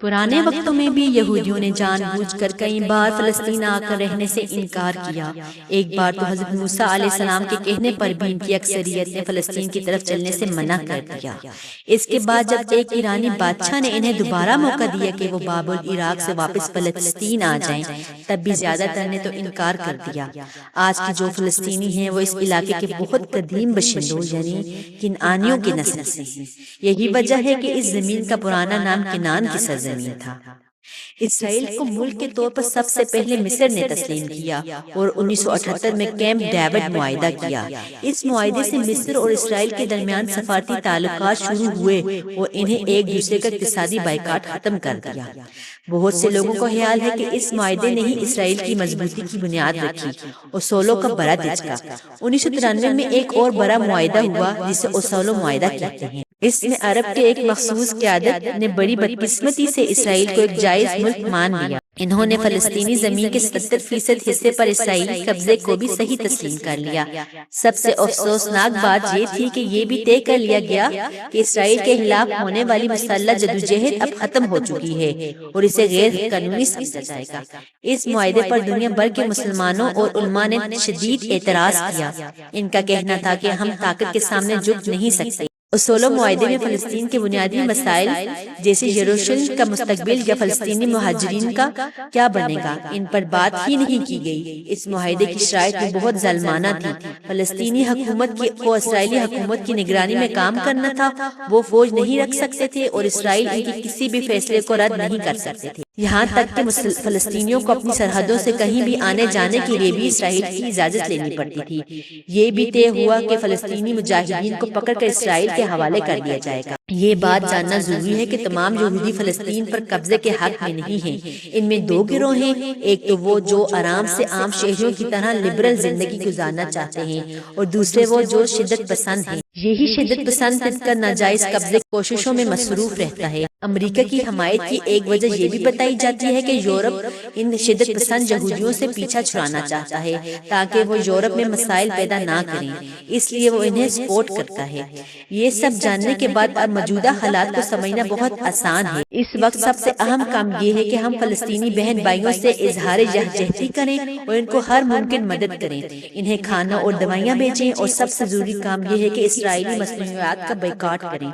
پرانے وقتوں میں بھی یہودیوں نے جان بوجھ کر کئی بار فلسطین آ کر رہنے سے انکار کیا۔ ایک بار تو حضرت موسیٰ علیہ السلام کے کہنے پر بھی ان کی اکثریت نے فلسطین کی طرف چلنے سے منع کر دیا۔ اس کے بعد جب ایک ایرانی بادشاہ نے انہیں دوبارہ موقع دیا کہ وہ باب العراق سے واپس فلسطین آ جائیں، تب بھی زیادہ تر نے تو انکار کر دیا۔ آج کی جو فلسطینی ہیں وہ اس علاقے کے بہت قدیم باشندوں یعنی کنعانیوں کی نسل سے ہیں۔ یہی وجہ ہے کہ اس زمین کا پرانا نام کنعان کی سرزمین تھا۔ اسرائیل کو ملک کے طور پر سب سے پہلے مصر نے تسلیم کیا اور 1978 میں کیمپ ڈیوڈ معاہدہ کیا۔ اس معاہدے سے مصر اور اسرائیل کے درمیان سفارتی تعلقات شروع ہوئے اور انہیں ایک دوسرے کا اقتصادی بائیکاٹ ختم کر دیا۔ بہت سے لوگوں کو خیال ہے کہ اس معاہدے نے ہی اسرائیل کی مضبوطی کی بنیاد رکھی۔ اوسلو کا بڑا دھچکا 1993 میں ایک اور بڑا معاہدہ ہوا جسے اوسلو معاہدہ کہتے ہیں۔ اس میں عرب کے ایک مخصوص قیادت نے بڑی بدقسمتی سے اسرائیل کو ایک جائز ملک مان لیا۔ انہوں نے فلسطینی زمین کے 70% حصے پر اسرائیلی قبضے کو بھی صحیح تسلیم کر لیا۔ سب سے افسوسناک بات یہ تھی کہ یہ بھی طے کر لیا گیا کہ اسرائیل کے خلاف ہونے والی مسلح جدوجہد اب ختم ہو چکی ہے اور اسے غیر قانونی سمجھا جائے گا۔ اس معاہدے پر دنیا بھر کے مسلمانوں اور علماء نے شدید اعتراض کیا۔ ان کا کہنا تھا کہ ہم طاقت کے سامنے جھک نہیں سکتے۔ اوسلو معاہدے میں فلسطین کے بنیادی مسائل جیسے یروشلم کا مستقبل یا فلسطینی مہاجرین کا کیا بنے گا، ان پر بات ہی نہیں کی گئی۔ اس معاہدے کی شرائط بھی بہت ظالمانہ تھی۔ فلسطینی حکومت کو اسرائیلی حکومت کی نگرانی میں کام کرنا تھا، وہ فوج نہیں رکھ سکتے تھے اور اسرائیل ان کے کسی بھی فیصلے کو رد نہیں کر سکتے تھے۔ یہاں تک کہ فلسطینیوں کو اپنی سرحدوں سے کہیں بھی آنے جانے کے لیے بھی اسرائیل کی اجازت لینی پڑتی تھی۔ یہ بھی طے ہوا کہ فلسطینی مجاہدین کو پکڑ کر اسرائیل کے حوالے کر دیا جائے گا۔ یہ بات جاننا ضروری ہے کہ تمام یہودی فلسطین پر قبضے کے حق میں نہیں ہیں۔ ان میں دو گروہ ہیں، ایک تو وہ جو آرام سے عام شہریوں کی طرح لبرل زندگی گزارنا چاہتے ہیں اور دوسرے وہ جو شدت پسند ہیں۔ یہی شدت پسند خود کا ناجائز قبضے کوششوں میں مصروف رہتا ہے۔ امریکہ کی حمایت کی ایک وجہ یہ بھی بتائی جاتی ہے کہ یورپ ان شدت پسند یہودیوں سے پیچھا چھڑانا چاہتا ہے تاکہ وہ یورپ میں مسائل پیدا نہ کریں، اس لیے وہ انہیں سپورٹ کرتا ہے۔ یہ سب جاننے کے بعد اب موجودہ حالات کو سمجھنا بہت آسان ہے۔ اس وقت سب سے اہم کام یہ ہے کہ ہم فلسطینی بہن بھائیوں سے اظہار یکجہتی کریں اور ان کو ہر ممکن مدد کریں، انہیں کھانا اور دوائیاں بھیجیں، اور سب سے ضروری کام یہ ہے کہ اسرائیلی مصنوعات کا بائیکاٹ کریں۔